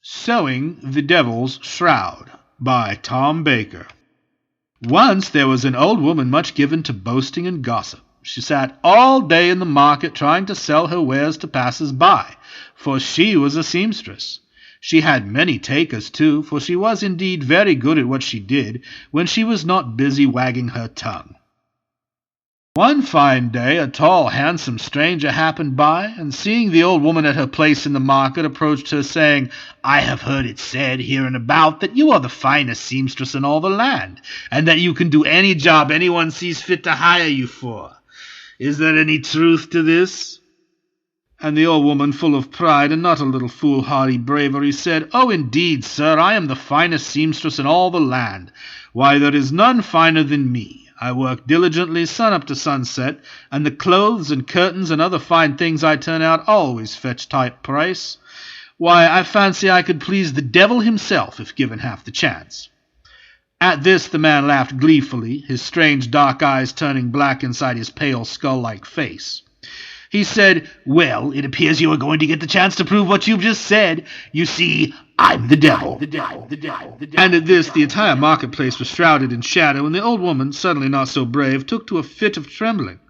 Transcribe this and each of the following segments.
Sewing the Devil's Shroud by Tom Baker. Once there was an old woman much given to boasting and gossip. She sat all day in the market trying to sell her wares to passers-by, for she was a seamstress. She had many takers, too, for she was indeed very good at what she did when she was not busy wagging her tongue. One fine day a tall, handsome stranger happened by, and seeing the old woman at her place in the market, approached her, saying, "I have heard it said here and about that you are the finest seamstress in all the land, and that you can do any job anyone sees fit to hire you for. Is there any truth to this?" And the old woman, full of pride and not a little foolhardy bravery, said, "Oh, indeed, sir, I am the finest seamstress in all the land. Why, there is none finer than me. I work diligently sun up to sunset, and the clothes and curtains and other fine things I turn out always fetch type price. Why, I fancy I could please the devil himself if given half the chance." At this the man laughed gleefully, his strange dark eyes turning black inside his pale skull-like face. He said, "Well, it appears you are going to get the chance to prove what you've just said. You see, I'm the devil." And at this the entire marketplace was shrouded in shadow, and the old woman, suddenly not so brave, took to a fit of trembling.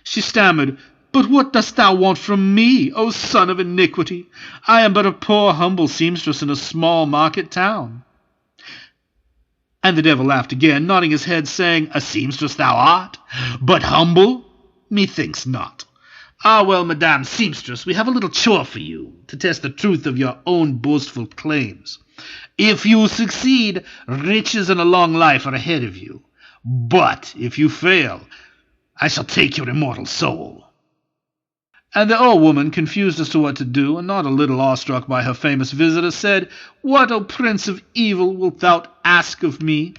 She stammered, "But what dost thou want from me, O son of iniquity? I am but a poor humble seamstress in a small market town." And the devil laughed again, nodding his head, saying, "A seamstress thou art, but humble? Methinks not. Ah, well, Madame Seamstress, we have a little chore for you, to test the truth of your own boastful claims. If you succeed, riches and a long life are ahead of you. But if you fail, I shall take your immortal soul." And the old woman, confused as to what to do, and not a little awestruck by her famous visitor, said, "What, O prince of evil, wilt thou ask of me?"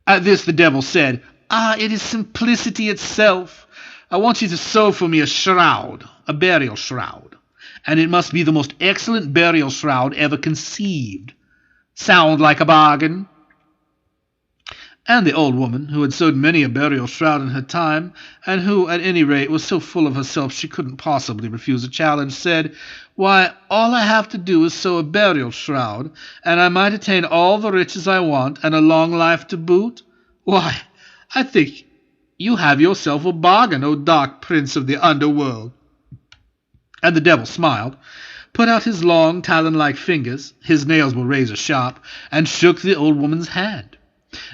At this the devil said, "Ah, it is simplicity itself. I want you to sew for me a shroud, a burial shroud, and it must be the most excellent burial shroud ever conceived. Sound like a bargain?" And the old woman, who had sewed many a burial shroud in her time, and who, at any rate, was so full of herself she couldn't possibly refuse a challenge, said, "Why, all I have to do is sew a burial shroud, and I might attain all the riches I want, and a long life to boot. Why, I think you have yourself a bargain, O dark prince of the underworld." And the devil smiled, put out his long talon-like fingers, his nails were razor-sharp, and shook the old woman's hand.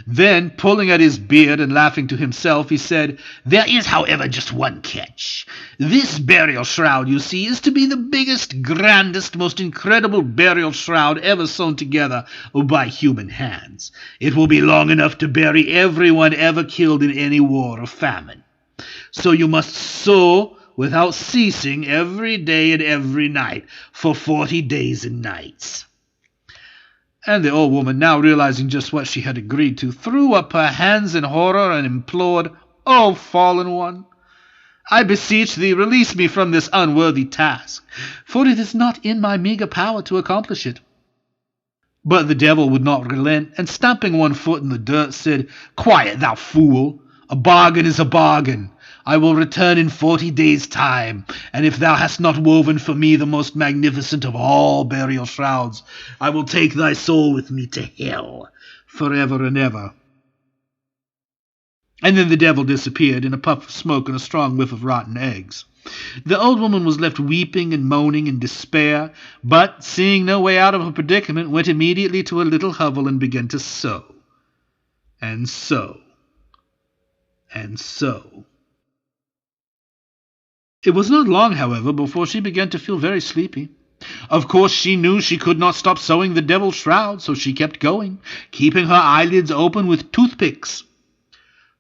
Then, pulling at his beard and laughing to himself, he said, "There is, however, just one catch. This burial shroud, you see, is to be the biggest, grandest, most incredible burial shroud ever sewn together by human hands. It will be long enough to bury everyone ever killed in any war or famine. So you must sew without ceasing every day and every night for 40 days and nights." And the old woman, now realizing just what she had agreed to, threw up her hands in horror and implored, "O fallen one, I beseech thee, release me from this unworthy task, for it is not in my meagre power to accomplish it." But the devil would not relent, and stamping one foot in the dirt, said, "Quiet, thou fool! A bargain is a bargain. I will return in 40 days' time, and if thou hast not woven for me the most magnificent of all burial shrouds, I will take thy soul with me to hell, forever and ever." And then the devil disappeared in a puff of smoke and a strong whiff of rotten eggs. The old woman was left weeping and moaning in despair, but, seeing no way out of her predicament, went immediately to a little hovel and began to sew, and sew, and sew. It was not long, however, before she began to feel very sleepy. Of course she knew she could not stop sewing the devil's shroud, so she kept going, keeping her eyelids open with toothpicks.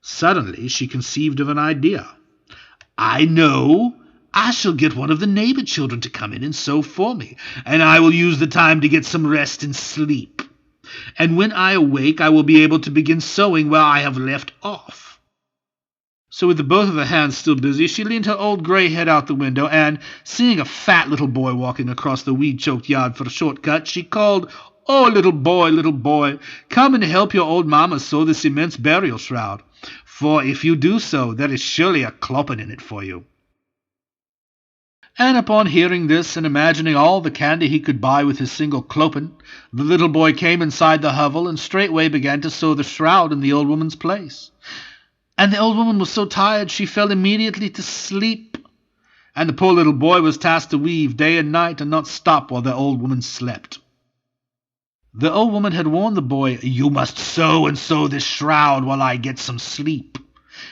Suddenly she conceived of an idea. "I know! I shall get one of the neighbor children to come in and sew for me, and I will use the time to get some rest and sleep. And when I awake I will be able to begin sewing where I have left off." So with both of her hands still busy, she leaned her old grey head out the window, and, seeing a fat little boy walking across the weed-choked yard for a short-cut, she called, "Oh, little boy, come and help your old mamma sew this immense burial shroud, for if you do so, there is surely a cloppin' in it for you." And upon hearing this, and imagining all the candy he could buy with his single clopen, the little boy came inside the hovel, and straightway began to sew the shroud in the old woman's place. And the old woman was so tired she fell immediately to sleep, and the poor little boy was tasked to weave day and night, and not stop while the old woman slept. The old woman had warned the boy, "You must sew and sew this shroud while I get some sleep,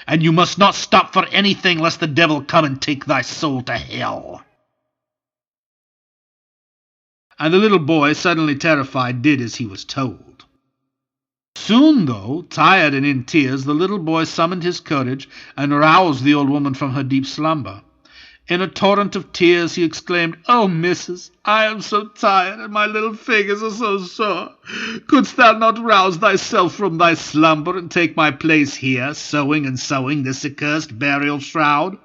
and you must not stop for anything, lest the devil come and take thy soul to hell." And the little boy, suddenly terrified, did as he was told. Soon, though, tired and in tears, the little boy summoned his courage and roused the old woman from her deep slumber. In a torrent of tears he exclaimed, "Oh, missus, I am so tired, and my little fingers are so sore. Couldst thou not rouse thyself from thy slumber, and take my place here, sewing and sewing this accursed burial shroud?"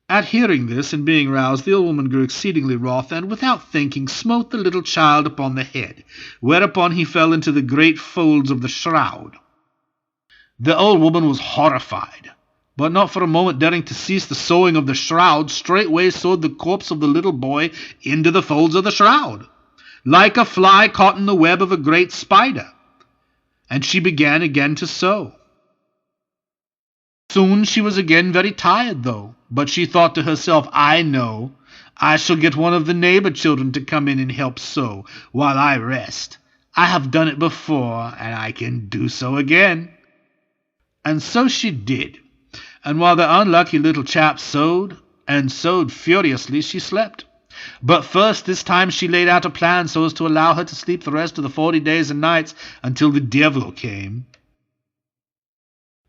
At hearing this, and being roused, the old woman grew exceedingly wroth, and, without thinking, smote the little child upon the head, whereupon he fell into the great folds of the shroud. The old woman was horrified, but not for a moment daring to cease the sewing of the shroud, straightway sewed the corpse of the little boy into the folds of the shroud, like a fly caught in the web of a great spider, and she began again to sew. Soon she was again very tired, though, but she thought to herself, "I know, I shall get one of the neighbor children to come in and help sew, while I rest. I have done it before, and I can do so again." And so she did. And while the unlucky little chap sewed, and sewed furiously, she slept. But first, this time she laid out a plan so as to allow her to sleep the rest of the 40 days and nights until the devil came.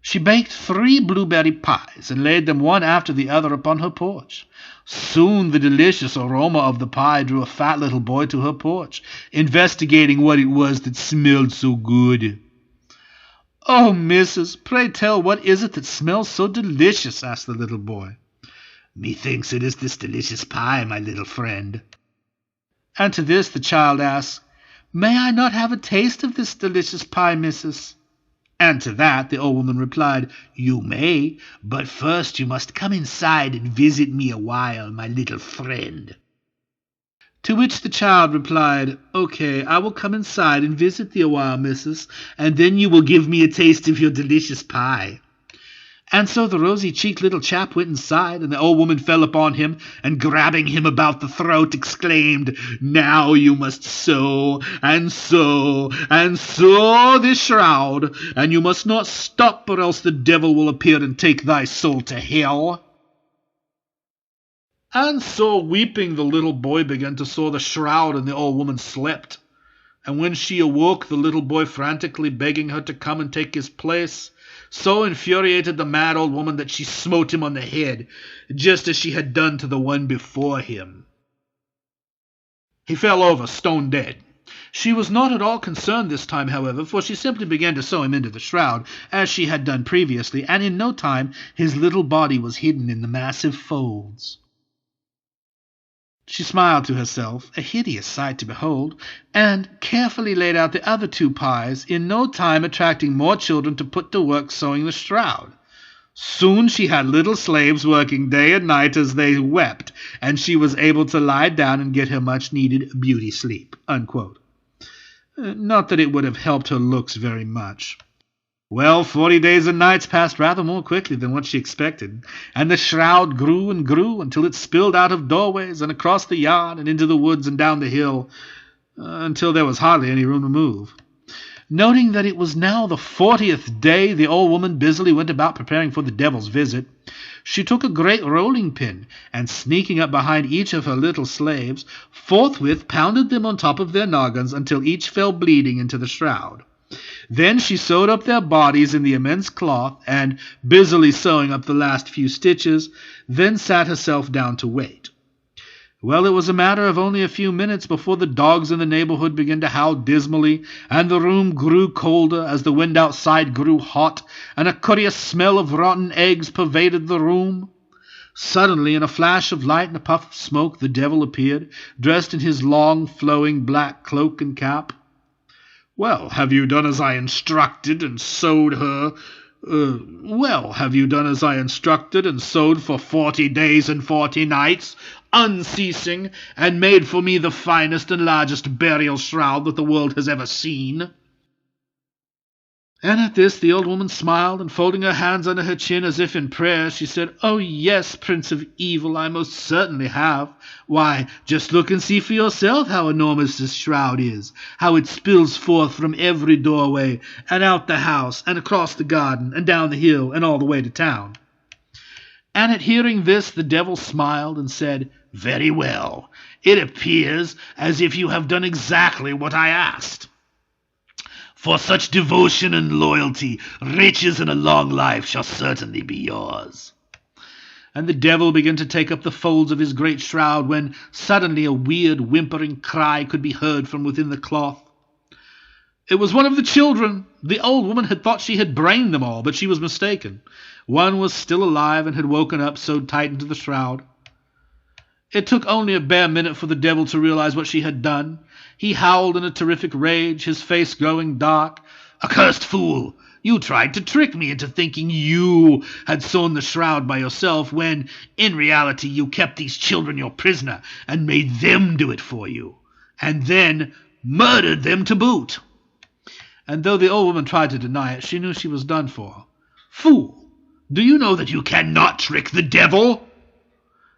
She baked 3 blueberry pies, and laid them one after the other upon her porch. Soon the delicious aroma of the pie drew a fat little boy to her porch, investigating what it was that smelled so good. "Oh, missus, pray tell, what is it that smells so delicious?" asked the little boy. "Methinks it is this delicious pie, my little friend." And to this the child asked, "May I not have a taste of this delicious pie, missus?" And to that the old woman replied, "You may, but first you must come inside and visit me a while, my little friend." To which the child replied, "Okay, I will come inside and visit thee a while, missus, and then you will give me a taste of your delicious pie." And so the rosy-cheeked little chap went inside, and the old woman fell upon him, and grabbing him about the throat, exclaimed, "Now you must sew, and sew, and sew this shroud, and you must not stop, or else the devil will appear and take thy soul to hell." And so, weeping, the little boy began to sew the shroud, and the old woman slept. And when she awoke, the little boy frantically begging her to come and take his place, so infuriated the mad old woman that she smote him on the head, just as she had done to the one before him. He fell over stone dead. She was not at all concerned this time, however, for she simply began to sew him into the shroud, as she had done previously, and in no time his little body was hidden in the massive folds. She smiled to herself, a hideous sight to behold, and carefully laid out the other 2 pies, in no time attracting more children to put to work sewing the shroud. Soon she had little slaves working day and night as they wept, and she was able to lie down and get her much-needed beauty sleep." Unquote. Not that it would have helped her looks very much. Well, 40 days and nights passed rather more quickly than what she expected, and the shroud grew and grew until it spilled out of doorways and across the yard and into the woods and down the hill, until there was hardly any room to move. Noting that it was now the 40th day, the old woman busily went about preparing for the devil's visit. She took a great rolling pin, and sneaking up behind each of her little slaves, forthwith pounded them on top of their noggins until each fell bleeding into the shroud. Then she sewed up their bodies in the immense cloth, and, busily sewing up the last few stitches, then sat herself down to wait. Well, it was a matter of only a few minutes before the dogs in the neighborhood began to howl dismally, and the room grew colder as the wind outside grew hot, and a curious smell of rotten eggs pervaded the room. Suddenly, in a flash of light and a puff of smoke, the devil appeared, dressed in his long, flowing black cloak and cap. "Well, have you done as I instructed, and sewed her Well, have you done as I instructed, and sewed for 40 days and 40 nights, unceasing, and made for me the finest and largest burial shroud that the world has ever seen?" And at this the old woman smiled, and folding her hands under her chin as if in prayer, she said, "Oh yes, Prince of Evil, I most certainly have. Why, just look and see for yourself how enormous this shroud is, how it spills forth from every doorway, and out the house, and across the garden, and down the hill, and all the way to town." And at hearing this the devil smiled and said, "Very well. It appears as if you have done exactly what I asked. For such devotion and loyalty, riches and a long life shall certainly be yours." And the devil began to take up the folds of his great shroud, when suddenly a weird whimpering cry could be heard from within the cloth. It was one of the children. The old woman had thought she had brained them all, but she was mistaken. One was still alive and had woken up, sewed tight into the shroud. It took only a bare minute for the devil to realize what she had done. He howled in a terrific rage, his face growing dark. "Accursed fool! You tried to trick me into thinking you had sewn the shroud by yourself, when, in reality, you kept these children your prisoner and made them do it for you, and then murdered them to boot." And though the old woman tried to deny it, she knew she was done for. "Fool! Do you know that you cannot trick the devil?"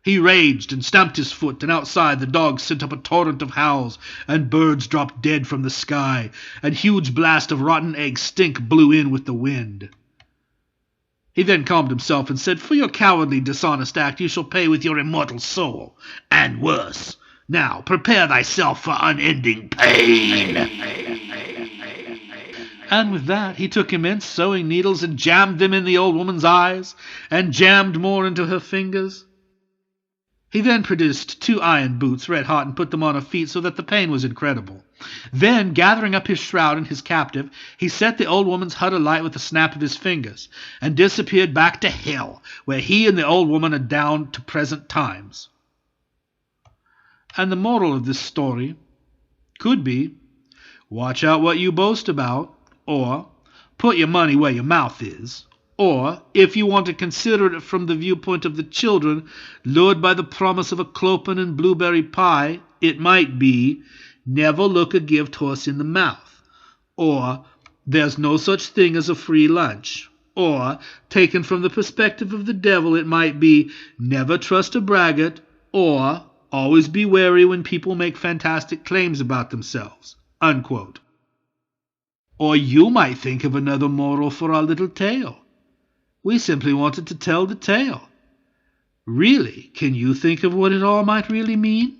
He raged and stamped his foot, and outside the dogs sent up a torrent of howls, and birds dropped dead from the sky, and huge blasts of rotten egg stink blew in with the wind. He then calmed himself and said, "For your cowardly, dishonest act you shall pay with your immortal soul, and worse. Now prepare thyself for unending pain." And with that he took immense sewing needles and jammed them in the old woman's eyes, and jammed more into her fingers. He then produced 2 iron boots, red hot, and put them on her feet, so that the pain was incredible. Then, gathering up his shroud and his captive, he set the old woman's hut alight with a snap of his fingers, and disappeared back to hell, where he and the old woman are down to present times. And the moral of this story could be, watch out what you boast about, or put your money where your mouth is. Or, if you want to consider it from the viewpoint of the children, lured by the promise of a clopen and blueberry pie, it might be, never look a gift horse in the mouth. Or, there's no such thing as a free lunch. Or, taken from the perspective of the devil, it might be, never trust a braggart. Or, always be wary when people make fantastic claims about themselves. Unquote. Or you might think of another moral for our little tale. We simply wanted to tell the tale. Really, can you think of what it all might really mean?